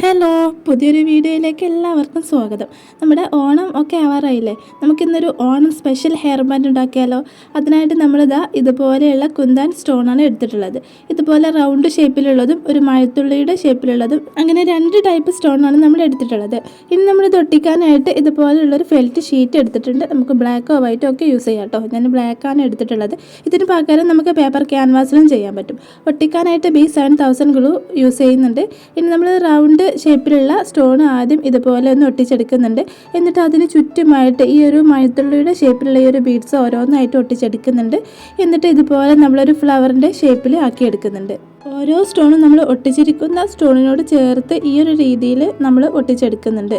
Hello, പുതിയൊരു വീഡിയോയിലേക്ക് എല്ലാവർക്കും സ്വാഗതം. നമ്മുടെ ഓണം ഒക്കെ ആവാറായില്ലേ? നമുക്കിന്നൊരു ഓണം സ്പെഷ്യൽ ഹെയർ ബാൻഡ് ഉണ്ടാക്കിയാലോ? അതിനായിട്ട് നമ്മളിതാ ഇതുപോലെയുള്ള കുന്താൻ സ്റ്റോണാണ് എടുത്തിട്ടുള്ളത്. ഇതുപോലെ റൗണ്ട് ഷേപ്പിലുള്ളതും ഒരു മഴത്തുള്ളിയുടെ ഷേപ്പിലുള്ളതും അങ്ങനെ 2 ടൈപ്പ് സ്റ്റോണാണ് നമ്മൾ എടുത്തിട്ടുള്ളത്. ഇനി നമ്മളിത് ഒട്ടിക്കാനായിട്ട് ഇതുപോലെയുള്ളൊരു ഫെൽറ്റ് ഷീറ്റ് എടുത്തിട്ടുണ്ട്. നമുക്ക് ബ്ലാക്കോ വൈറ്റോ ഒക്കെ യൂസ് ചെയ്യാം കേട്ടോ. ഞാൻ ബ്ലാക്കാണ് എടുത്തിട്ടുള്ളത്. ഇതിന് പകരം നമുക്ക് പേപ്പർ ക്യാൻവാസിലും ചെയ്യാൻ പറ്റും. ഒട്ടിക്കാനായിട്ട് B7000 ഗ്ലൂ യൂസ് ചെയ്യുന്നുണ്ട്. ഇനി നമ്മൾ റൗണ്ട് ഷേപ്പിലുള്ള സ്റ്റോൺ ആദ്യം ഇതുപോലെ ഒന്ന് ഒട്ടിച്ചെടുക്കുന്നുണ്ട്. എന്നിട്ട് അതിന് ചുറ്റുമായിട്ട് ഈ ഒരു മഴത്തുള്ളിയുടെ ഷേപ്പിലുള്ള ഈ ഒരു ബീഡ്സ് ഓരോന്നായിട്ട് ഒട്ടിച്ചെടുക്കുന്നുണ്ട്. എന്നിട്ട് ഇതുപോലെ നമ്മളൊരു ഫ്ലവറിൻ്റെ ഷേപ്പിൽ ആക്കിയെടുക്കുന്നുണ്ട്. ഓരോ സ്റ്റോണും നമ്മൾ ഒട്ടിച്ചിരിക്കുന്ന സ്റ്റോണിനോട് ചേർത്ത് ഈ ഒരു രീതിയിൽ നമ്മൾ ഒട്ടിച്ചെടുക്കുന്നുണ്ട്.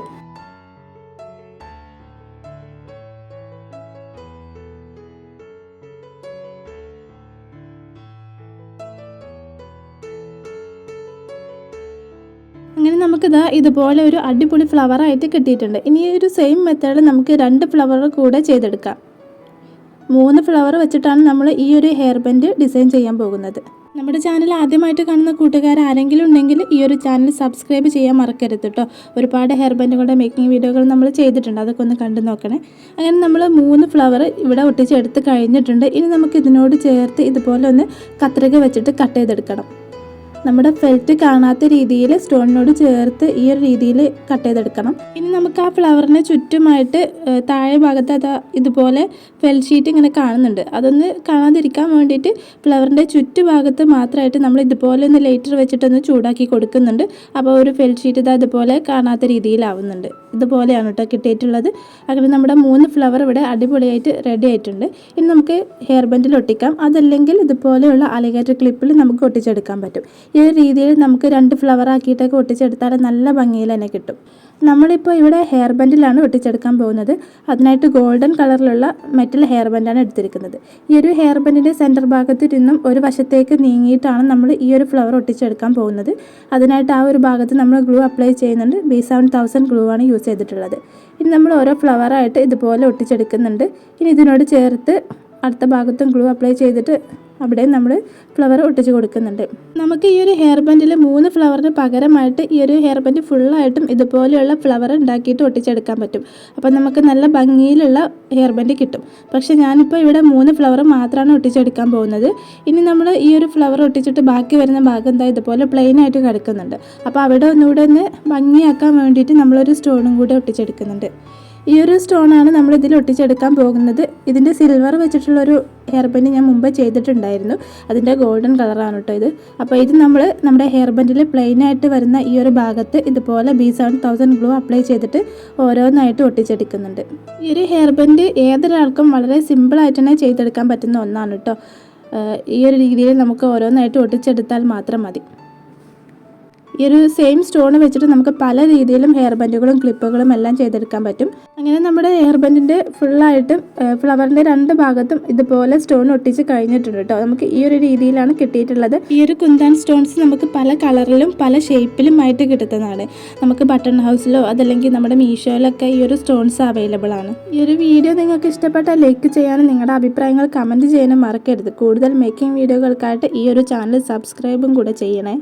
അങ്ങനെ നമുക്കിതാ ഇതുപോലെ ഒരു അടിപൊളി ഫ്ലവറായിട്ട് കിട്ടിയിട്ടുണ്ട്. ഇനി ഒരു സെയിം മെത്തേഡ് നമുക്ക് 2 ഫ്ലവർ കൂടെ ചെയ്തെടുക്കാം. 3 ഫ്ലവർ വെച്ചിട്ടാണ് നമ്മൾ ഈ ഒരു ഹെയർ ബാൻഡ് ഡിസൈൻ ചെയ്യാൻ പോകുന്നത്. നമ്മുടെ ചാനൽ ആദ്യമായിട്ട് കാണുന്ന കൂട്ടുകാർ ആരെങ്കിലും ഉണ്ടെങ്കിൽ ഈ ഒരു ചാനൽ സബ്സ്ക്രൈബ് ചെയ്യാൻ മറക്കരുത് കേട്ടോ. ഒരുപാട് ഹെയർ ബാൻഡുകളുടെ മേക്കിംഗ് വീഡിയോകൾ നമ്മൾ ചെയ്തിട്ടുണ്ട്, അതൊക്കെ ഒന്ന് കണ്ടു നോക്കണേ. അങ്ങനെ നമ്മൾ 3 ഫ്ലവർ ഇവിടെ ഒട്ടിച്ചെടുത്ത് കഴിഞ്ഞിട്ടുണ്ട്. ഇനി നമുക്ക് ഇതിനോട് ചേർത്ത് ഇതുപോലെ ഒന്ന് കത്രിക വെച്ചിട്ട് കട്ട് ചെയ്തെടുക്കണം. നമ്മുടെ ഫെൽറ്റ് കാണാത്ത രീതിയിൽ സ്റ്റോണിനോട് ചേർത്ത് ഈ ഒരു രീതിയിൽ കട്ട് ചെയ്തെടുക്കണം. ഇനി നമുക്ക് ആ ഫ്ലവറിന് ചുറ്റുമായിട്ട് താഴെ ഭാഗത്ത് ഇതുപോലെ ഫെൽറ്റ് ഷീറ്റ് ഇങ്ങനെ കാണുന്നുണ്ട്. അതൊന്ന് കാണാതിരിക്കാൻ വേണ്ടിയിട്ട് ഫ്ലവറിൻ്റെ ചുറ്റുഭാഗത്ത് മാത്രമായിട്ട് നമ്മൾ ഇതുപോലെ ഒന്ന് ലൈറ്റർ വെച്ചിട്ടൊന്ന് ചൂടാക്കി കൊടുക്കുന്നുണ്ട്. അപ്പോൾ ഒരു ഫെൽറ്റ് ഷീറ്റ് ഇതുപോലെ കാണാത്ത രീതിയിലാവുന്നുണ്ട്. ഇതുപോലെയാണ് കേട്ടോ കിട്ടിയിട്ടുള്ളത്. അങ്ങനെ നമ്മുടെ 3 ഫ്ലവർ ഇവിടെ അടിപൊളിയായിട്ട് റെഡി ആയിട്ടുണ്ട്. ഇനി നമുക്ക് ഹെയർ ബാൻഡിൽ ഒട്ടിക്കാം. അതല്ലെങ്കിൽ ഇതുപോലെയുള്ള അലിഗേറ്റർ ക്ലിപ്പിൽ നമുക്ക് ഒട്ടിച്ചെടുക്കാൻ പറ്റും. ഈ ഒരു രീതിയിൽ നമുക്ക് 2 ഫ്ലവർ ആക്കിയിട്ടൊക്കെ ഒട്ടിച്ചെടുത്താൽ നല്ല ഭംഗിയിൽ തന്നെ കിട്ടും. നമ്മളിപ്പോൾ ഇവിടെ ഹെയർ ബാൻഡിലാണ് ഒട്ടിച്ചെടുക്കാൻ പോകുന്നത്. അതിനായിട്ട് ഗോൾഡൻ കളറിലുള്ള മെറ്റൽ ഹെയർ ബാൻഡാണ് എടുത്തിരിക്കുന്നത്. ഈ ഒരു ഹെയർ ബാൻഡിൻ്റെ സെൻറ്റർ ഭാഗത്ത് നിന്നും ഒരു വശത്തേക്ക് നീങ്ങിയിട്ടാണ് നമ്മൾ ഈ ഒരു ഫ്ലവർ ഒട്ടിച്ചെടുക്കാൻ പോകുന്നത്. അതിനായിട്ട് ആ ഒരു ഭാഗത്ത് നമ്മൾ ഗ്ലൂ അപ്ലൈ ചെയ്യുന്നുണ്ട്. B7000 ഗ്ലൂ ആണ് യൂസ് ചെയ്തിട്ടുള്ളത്. ഇനി നമ്മൾ ഓരോ ഫ്ലവറായിട്ട് ഇതുപോലെ ഒട്ടിച്ചെടുക്കുന്നുണ്ട്. ഇനി ഇതിനോട് ചേർത്ത് അടുത്ത ഭാഗത്തും ഗ്ലൂ അപ്ലൈ ചെയ്തിട്ട് അവിടെ നമ്മൾ ഫ്ലവർ ഒട്ടിച്ച് കൊടുക്കുന്നുണ്ട്. നമുക്ക് ഈ ഒരു ഹെയർ ബാൻഡിൽ 3 ഫ്ലവറിന് പകരമായിട്ട് ഈ ഒരു ഹെയർ ബാൻഡ് ഫുള്ളായിട്ടും ഇതുപോലെയുള്ള ഫ്ലവർ ഉണ്ടാക്കിയിട്ട് ഒട്ടിച്ചെടുക്കാൻ പറ്റും. അപ്പോൾ നമുക്ക് നല്ല ഭംഗിയിലുള്ള ഹെയർ ബാൻഡ് കിട്ടും. പക്ഷേ ഞാനിപ്പോൾ ഇവിടെ 3 ഫ്ലവർ മാത്രമാണ് ഒട്ടിച്ചെടുക്കാൻ പോകുന്നത്. ഇനി നമ്മൾ ഈ ഒരു ഫ്ലവർ ഒട്ടിച്ചിട്ട് ബാക്കി വരുന്ന ഭാഗം എന്താ ഇതുപോലെ പ്ലെയിൻ ആയിട്ട് കിടക്കുന്നുണ്ട്. അപ്പോൾ അവിടെ ഒന്നുകൂടെ ഒന്ന് ഭംഗിയാക്കാൻ വേണ്ടിയിട്ട് നമ്മളൊരു സ്റ്റോണും കൂടെ ഒട്ടിച്ചെടുക്കുന്നുണ്ട്. ഈ ഒരു സ്റ്റോണാണ് നമ്മൾ ഇതിൽ ഒട്ടിച്ചെടുക്കാൻ പോകുന്നത്. ഇതിൻ്റെ സിൽവർ വെച്ചിട്ടുള്ളൊരു ഹെയർ ബാൻഡ് ഞാൻ മുമ്പ് ചെയ്തിട്ടുണ്ടായിരുന്നു. അതിൻ്റെ ഗോൾഡൻ കളറാണ് കേട്ടോ ഇത്. അപ്പോൾ ഇത് നമ്മൾ നമ്മുടെ ഹെയർ ബാൻഡിൽ പ്ലെയിനായിട്ട് വരുന്ന ഈ ഒരു ഭാഗത്ത് ഇതുപോലെ B7000 ഗ്ലൂ അപ്ലൈ ചെയ്തിട്ട് ഓരോന്നായിട്ട് ഒട്ടിച്ചെടുക്കുന്നുണ്ട്. ഈ ഒരു ഹെയർ ബാൻഡ് ഏതൊരാൾക്കും വളരെ സിമ്പിളായിട്ട് തന്നെ ചെയ്തെടുക്കാൻ പറ്റുന്ന ഒന്നാണ് കേട്ടോ. ഈ ഒരു രീതിയിൽ നമുക്ക് ഓരോന്നായിട്ട് ഒട്ടിച്ചെടുത്താൽ മാത്രം മതി. ഈ ഒരു സെയിം സ്റ്റോൺ വെച്ചിട്ട് നമുക്ക് പല രീതിയിലും ഹെയർ ബാൻഡുകളും ക്ലിപ്പുകളും എല്ലാം ചെയ്തെടുക്കാൻ പറ്റും. അങ്ങനെ നമ്മുടെ ഹെയർ ബാൻഡിൻ്റെ ഫുള്ളായിട്ടും ഫ്ലവറിൻ്റെ 2 ഭാഗത്തും ഇതുപോലെ സ്റ്റോൺ ഒട്ടിച്ച് കഴിഞ്ഞിട്ടുണ്ട് കേട്ടോ. നമുക്ക് ഈ ഒരു രീതിയിലാണ് കിട്ടിയിട്ടുള്ളത്. ഈ ഒരു കുന്താൻ സ്റ്റോൺസ് നമുക്ക് പല കളറിലും പല ഷേപ്പിലും ആയിട്ട് കിട്ടുന്നതാണ്. നമുക്ക് ബട്ടൺ ഹൗസിലോ അതല്ലെങ്കിൽ നമ്മുടെ മീഷോയിലൊക്കെ ഈ ഒരു സ്റ്റോൺസ് അവൈലബിൾ ആണ്. ഈ ഒരു വീഡിയോ നിങ്ങൾക്ക് ഇഷ്ടപ്പെട്ടാൽ ലൈക്ക് ചെയ്യാനും നിങ്ങളുടെ അഭിപ്രായങ്ങൾ കമൻറ്റ് ചെയ്യാനും മറക്കരുത്. കൂടുതൽ മേക്കിംഗ് വീഡിയോകൾക്കായിട്ട് ഈ ഒരു ചാനൽ സബ്സ്ക്രൈബും കൂടെ ചെയ്യണേ.